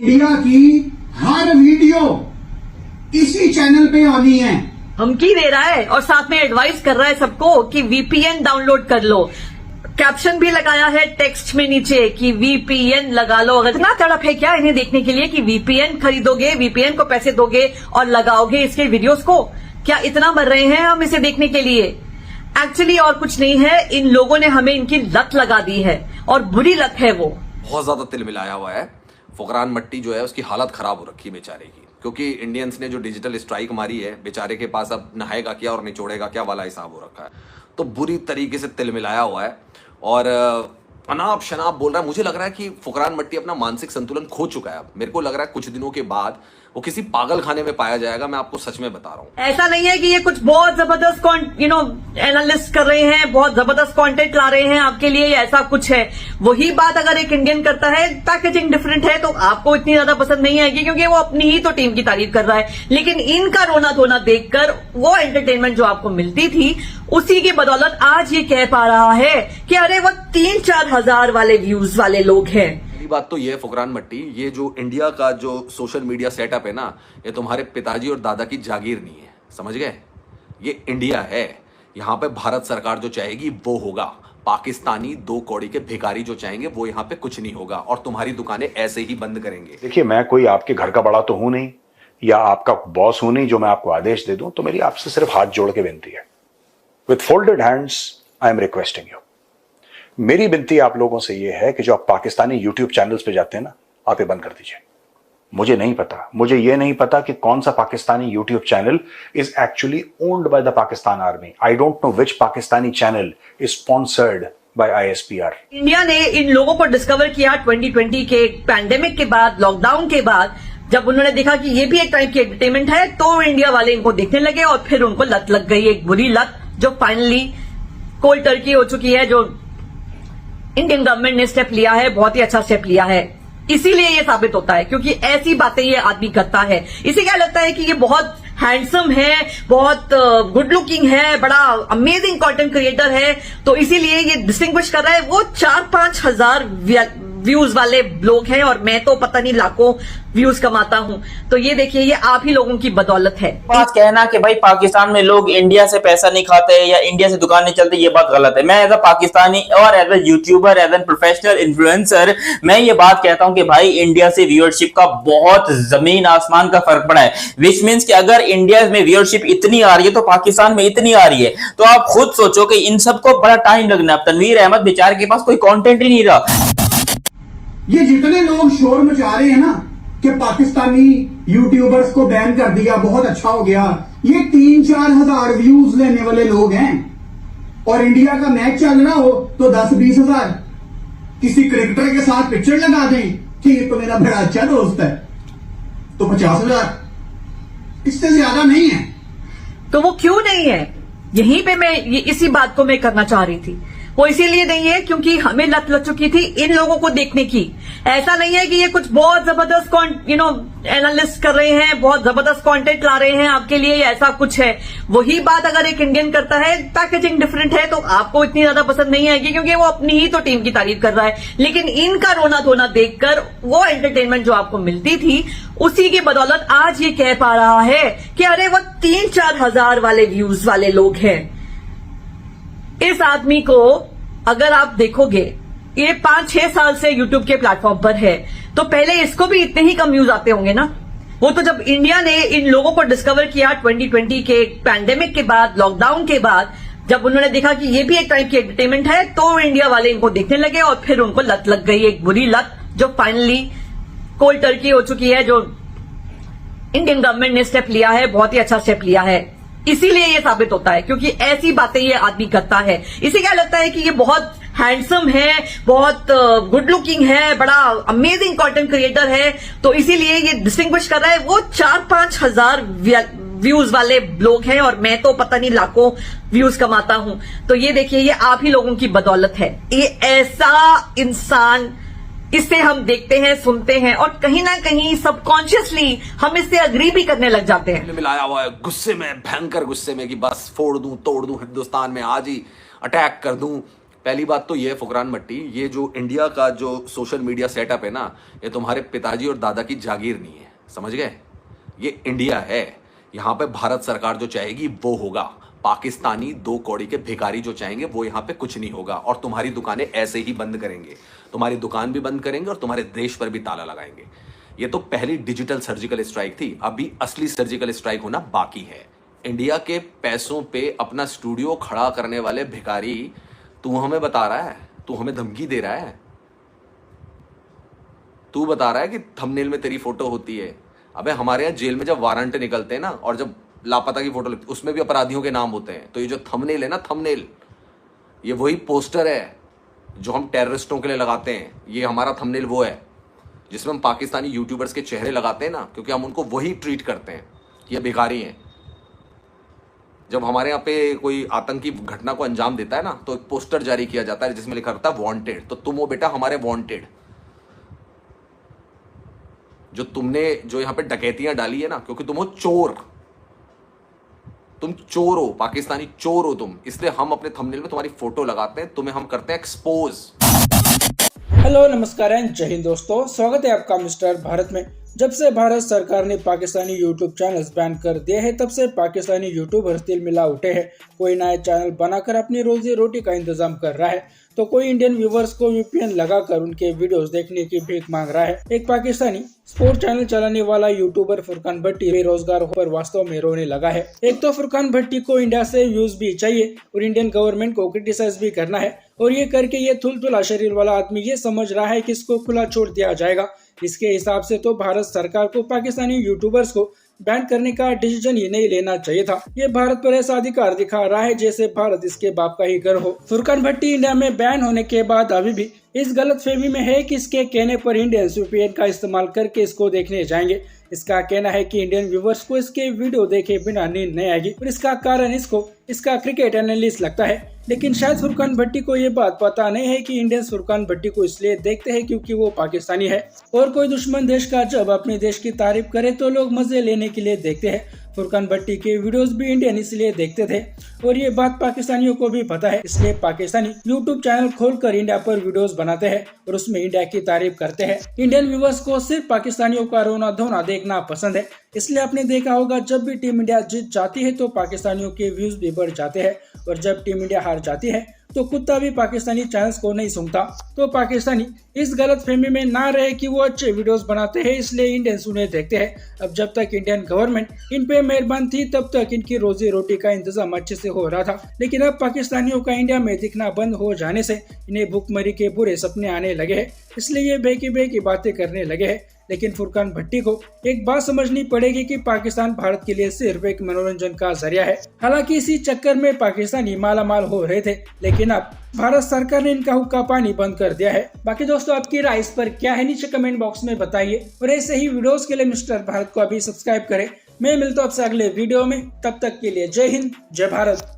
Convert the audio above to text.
India की हर video इसी channel पे आनी है। धमकी दे रहा है और साथ में एडवाइस कर रहा है सबको कि वीपीएन डाउनलोड कर लो। कैप्शन भी लगाया है टेक्स्ट में नीचे कि वीपीएन लगा लो। अगर इतना तड़प है क्या इन्हें देखने के लिए कि वीपीएन खरीदोगे, वीपीएन को पैसे दोगे और लगाओगे इसके वीडियोस को? क्या इतना मर रहे हैं हम इसे देखने के लिए? एक्चुअली और कुछ नहीं है, इन लोगों ने हमें इनकी लत लगा दी है और बुरी लत है वो। बहुत ज्यादा तिल मिलाया हुआ है। फुकरान मट्टी जो है उसकी हालत खराब हो रखी है बेचारे की, क्योंकि इंडियंस ने जो डिजिटल स्ट्राइक मारी है, बेचारे के पास अब नहाएगा क्या और निचोड़ेगा क्या वाला हिसाब हो रखा है। तो बुरी तरीके से तिल मिलाया हुआ है और अनाप शनाप बोल रहा है। मुझे लग रहा है कि फुकरान मट्टी अपना मानसिक संतुलन खो चुका है। मेरे को लग रहा है कुछ दिनों के बाद वो किसी पागल खाने में पाया जाएगा। मैं आपको सच में बता रहा हूँ। ऐसा नहीं है कि ये कुछ बहुत जबरदस्त एनालिस्ट कर रहे हैं, बहुत जबरदस्त कंटेंट ला रहे हैं आपके लिए, ऐसा कुछ है। वही बात अगर एक इंडियन करता है, पैकेजिंग डिफरेंट है, तो आपको इतनी ज्यादा पसंद नहीं आएगी क्योंकि वो अपनी ही तो टीम की तारीफ कर रहा है। लेकिन इनका रोना धोना देखकर वो एंटरटेनमेंट जो आपको मिलती थी, उसी की बदौलत आज ये कह पा रहा है कि अरे वो 3-4 हजार वाले व्यूज वाले लोग हैं। पहली बात तो ये फुकरान मट्टी, ये जो इंडिया का जो सोशल मीडिया सेटअप है ना, ये तुम्हारे पिताजी और दादा की जागीर नहीं है, समझ गए? ये इंडिया है। यहाँ पे भारत सरकार जो चाहेगी वो होगा। पाकिस्तानी 2 कौड़ी के भिखारी जो चाहेंगे वो यहाँ पे कुछ नहीं होगा और तुम्हारी दुकानें ऐसे ही बंद करेंगे। देखिए, मैं कोई आपके घर का बड़ा तो हूं नहीं या आपका बॉस हूं नहीं जो मैं आपको आदेश दे दूं। तो मेरी आपसे सिर्फ हाथ जोड़ के विनती है, with folded hands I am requesting you. मेरी विनती आप लोगों से यह है कि जो आप पाकिस्तानी यूट्यूब चैनल्स पे जाते हैं ना, आप ये बंद कर दीजिए। मुझे नहीं पता, मुझे ये नहीं पता कि कौन सा Pakistani YouTube channel is actually owned by the Pakistan army. I don't know which Pakistani channel is sponsored by ISPR। India ने इन लोगों को डिस्कवर किया 2020 के पैंडेमिक के बाद, लॉकडाउन के बाद, जब उन्होंने देखा कि ये भी एक टाइप की एंटरटेनमेंट है, तो इंडिया वाले इनको देखने लगे और फिर उनको लत लग गई, एक बुरी लत जो फाइनली कोल्ड टर्की हो चुकी है। जो इंडियन गवर्नमेंट ने स्टेप लिया है, बहुत ही अच्छा स्टेप लिया है। इसीलिए ये साबित होता है क्योंकि ऐसी बातें ये आदमी करता है। इसे क्या लगता है कि ये बहुत हैंडसम है, बहुत गुड लुकिंग है, बड़ा अमेजिंग कंटेंट क्रिएटर है, तो इसीलिए ये डिस्टिंग्विश कर रहा है। वो 4-5 हजार व्यूज वाले लोग हैं और मैं तो पता नहीं लाखों व्यूज कमाता हूं। तो ये देखिए, ये आप ही लोगों की बदौलत है। बात कहना कि भाई पाकिस्तान में लोग इंडिया से पैसा नहीं खाते या इंडिया से दुकान नहीं चलती, ये बात गलत है। मैं एज अ पाकिस्तानी और as a YouTuber, as a professional influencer, मैं ये बात कहता हूं कि भाई इंडिया से व्यूअरशिप का बहुत जमीन आसमान का फर्क पड़ा है। विच मीन्स कि अगर इंडिया में व्यूअरशिप इतनी आ रही है तो पाकिस्तान में इतनी आ रही है। तो आप खुद सोचो कि इन सबको बड़ा टाइम लगना है। तनवीर अहमद बेचारे के पास कोई कॉन्टेंट ही नहीं रहा। ये जितने लोग शोर मचा रहे हैं ना कि पाकिस्तानी यूट्यूबर्स को बैन कर दिया, बहुत अच्छा हो गया, ये 3-4 हजार व्यूज लेने वाले लोग हैं। और इंडिया का मैच चल रहा हो तो 10-20 हजार किसी क्रिकेटर के साथ पिक्चर लगा दें कि ये तो मेरा बड़ा अच्छा दोस्त है, तो 50 हजार, इससे ज्यादा नहीं है। तो वो क्यों नहीं है? यहीं पे मैं इसी बात को मैं करना चाह रही थी। वो इसीलिए नहीं है क्योंकि हमें लत लग चुकी थी इन लोगों को देखने की। ऐसा नहीं है कि ये कुछ बहुत जबरदस्त एनालिस्ट कर रहे हैं, बहुत जबरदस्त कंटेंट ला रहे हैं आपके लिए, ऐसा कुछ है। वही बात अगर एक इंडियन करता है, पैकेजिंग डिफरेंट है, तो आपको इतनी ज्यादा पसंद नहीं आएगी क्योंकि वो अपनी ही तो टीम की तारीफ कर रहा है। लेकिन इनका रोना धोना देखकर वो एंटरटेनमेंट जो आपको मिलती थी, उसी की बदौलत आज ये कह पा रहा है कि अरे वो 3-4 हजार वाले व्यूज वाले लोग हैं। इस आदमी को अगर आप देखोगे, ये 5-6 साल से यूट्यूब के प्लेटफॉर्म पर है, तो पहले इसको भी इतने ही कम व्यूज आते होंगे ना। वो तो जब इंडिया ने इन लोगों को डिस्कवर किया 2020 के पैंडेमिक के बाद, लॉकडाउन के बाद, जब उन्होंने देखा कि ये भी एक टाइप की एंटरटेनमेंट है, तो इंडिया वाले इनको देखने लगे और फिर उनको लत लग गई, एक बुरी लत जो फाइनली कोल्ड टर्की हो चुकी है। जो इंडियन गवर्नमेंट ने स्टेप लिया है, बहुत ही अच्छा स्टेप लिया है। इसीलिए ये साबित होता है क्योंकि ऐसी बातें ये आदमी करता है। इसे क्या लगता है कि ये बहुत हैंडसम है, बहुत गुड लुकिंग है, बड़ा अमेजिंग कंटेंट क्रिएटर है, तो इसीलिए ये डिस्टिंग्विश कर रहा है। वो 4-5 हजार व्यूज वाले लोग हैं और मैं तो पता नहीं लाखों व्यूज कमाता हूं। तो ये देखिए, ये आप ही लोगों की बदौलत है। ये ऐसा इंसान, इससे हम देखते हैं, सुनते हैं और कहीं ना कहीं सबकॉन्शियसली हम इससे अग्री भी करने लग जाते हैं। मिलाया हुआ है गुस्से में, भयंकर गुस्से में कि बस फोड़ दूं, तोड़ दूं, हिंदुस्तान में आज ही अटैक कर दूं, पहली बात तो ये है फुकरान मट्टी, ये जो इंडिया का जो सोशल मीडिया सेटअप है ना, ये तुम्हारे पिताजी और दादा की जागीर नहीं है, समझ गए? ये इंडिया है, यहाँ पे भारत सरकार जो चाहेगी वो होगा। पाकिस्तानी 2 कौड़ी के भिखारी जो चाहेंगे वो यहाँ पे कुछ नहीं होगा, और तुम्हारी दुकानें ऐसे ही बंद करेंगे, तुम्हारी दुकान भी बंद करेंगे और तुम्हारे देश पर भी ताला लगाएंगे। ये तो पहली डिजिटल सर्जिकल स्ट्राइक थी, अभी असली सर्जिकल स्ट्राइक होना बाकी है। इंडिया के पैसों पे अपना स्टूडियो खड़ा करने वाले भिखारी तू हमें बता रहा है, तू हमें धमकी दे रहा है, तू बता रहा है कि थंबनेल में तेरी फोटो होती है। अबे हमारे यहाँ जेल में जब वारंट निकलते हैं ना, और जब लापता की फोटो लगती है उसमें भी अपराधियों के नाम होते हैं। तो ये जो थंबनेल है ना, थंबनेल, ये वही पोस्टर है जो हम टेररिस्टों के लिए लगाते हैं। ये हमारा थंबनेल वो है जिसमें हम पाकिस्तानी यूट्यूबर्स के चेहरे लगाते हैं ना, क्योंकि हम उनको वही ट्रीट करते हैं कि ये भिखारी हैं। जब हमारे यहाँ पे कोई आतंकी घटना को अंजाम देता है ना, तो एक पोस्टर जारी किया जाता है जिसमें लिखा रहता है वांटेड। तो तुम हो बेटा हमारे वांटेड। जो तुमने जो यहाँ पे डकैतियां डाली है ना, क्योंकि तुम हो चोर, तुम चोर हो, पाकिस्तानी चोर हो तुम, इसलिए हम अपने थंबनेल में तुम्हारी फोटो लगाते हैं, तुम्हें हम करते हैं एक्सपोज। हेलो नमस्कार एंड जय हिंद दोस्तों, स्वागत है आपका मिस्टर भारत में। जब से भारत सरकार ने पाकिस्तानी यूट्यूब चैनल्स बैन कर दिए हैं, तब से पाकिस्तानी यूट्यूबर्स तिल मिला उठे हैं। कोई नया चैनल बनाकर अपनी रोजी रोटी का इंतजाम कर रहा है, तो कोई इंडियन व्यूवर्स को वीपीएन लगाकर उनके वीडियोस देखने की भीख मांग रहा है। एक पाकिस्तानी स्पोर्ट चैनल चलाने वाला यूट्यूबर फुरकान भट्टी बेरोजगार होकर वास्तव में रोने लगा है। एक तो फुरकान भट्टी को इंडिया से व्यूज भी चाहिए और इंडियन गवर्नमेंट को क्रिटिसाइज भी करना है, और ये करके ये थुलथुला शरीर वाला आदमी ये समझ रहा है कि इसको खुला छोड़ दिया जाएगा। इसके हिसाब से तो भारत सरकार को पाकिस्तानी यूट्यूबर्स को बैन करने का डिसीजन ही नहीं लेना चाहिए था। ये भारत पर ऐसा अधिकार दिखा रहा है जैसे भारत इसके बाप का ही घर हो। फुरकान भट्टी इंडिया में बैन होने के बाद अभी भी इस गलतफहमी में है कि इसके कहने पर इंडियन वीपीएन का इस्तेमाल करके इसको देखने जाएंगे। इसका कहना है कि इंडियन व्यूवर्स को इसके वीडियो देखे बिना नींद नहीं आएगी, और इसका कारण इसको इसका क्रिकेट एनालिस्ट लगता है। लेकिन शायद फुरकान भट्टी को ये बात पता नहीं है कि इंडियंस फुरकान भट्टी को इसलिए देखते हैं क्योंकि वो पाकिस्तानी है, और कोई दुश्मन देश का जब अपने देश की तारीफ करे तो लोग मजे लेने के लिए देखते हैं। फुरकान भट्टी के वीडियोस भी इंडियन इसलिए देखते थे, और ये बात पाकिस्तानियों को भी पता है, इसलिए पाकिस्तानी यूट्यूब चैनल खोलकर इंडिया पर वीडियोस बनाते हैं और उसमें इंडिया की तारीफ करते हैं। इंडियन व्यूवर्स को सिर्फ पाकिस्तानियों का रोना धोना देखना पसंद है, इसलिए आपने देखा होगा जब भी टीम इंडिया जीत जाती है तो पाकिस्तानियों के व्यूज भी बढ़ जाते हैं, और जब टीम इंडिया हार जाती है तो कुत्ता भी पाकिस्तानी चैनल्स को नहीं सूंघता। तो पाकिस्तानी इस गलतफहमी में ना रहे कि वो अच्छे वीडियोस बनाते हैं, इसलिए इंडियंस उन्हें देखते हैं। अब जब तक इंडियन गवर्नमेंट इन पे मेहरबान थी तब तक इनकी रोजी रोटी का इंतजाम अच्छे से हो रहा था, लेकिन अब पाकिस्तानियों का इंडिया में दिखना बंद हो जाने से इन्हें भूखमरी के बुरे सपने आने लगे हैं, इसलिए ये बेकी बातें करने लगे हैं। लेकिन फुरकान भट्टी को एक बात समझनी पड़ेगी कि पाकिस्तान भारत के लिए सिर्फ एक मनोरंजन का जरिया है। हालांकि इसी चक्कर में पाकिस्तानी मालामाल हो रहे थे, लेकिन अब भारत सरकार ने इनका हुक्का पानी बंद कर दिया है। बाकी दोस्तों आपकी राय इस पर क्या है, नीचे कमेंट बॉक्स में बताइए, और ऐसे ही वीडियोस के लिए मिस्टर भारत को अभी सब्सक्राइब करें। मैं मिलता हूं आपसे अगले वीडियो में, तब तक के लिए जय हिंद जय भारत।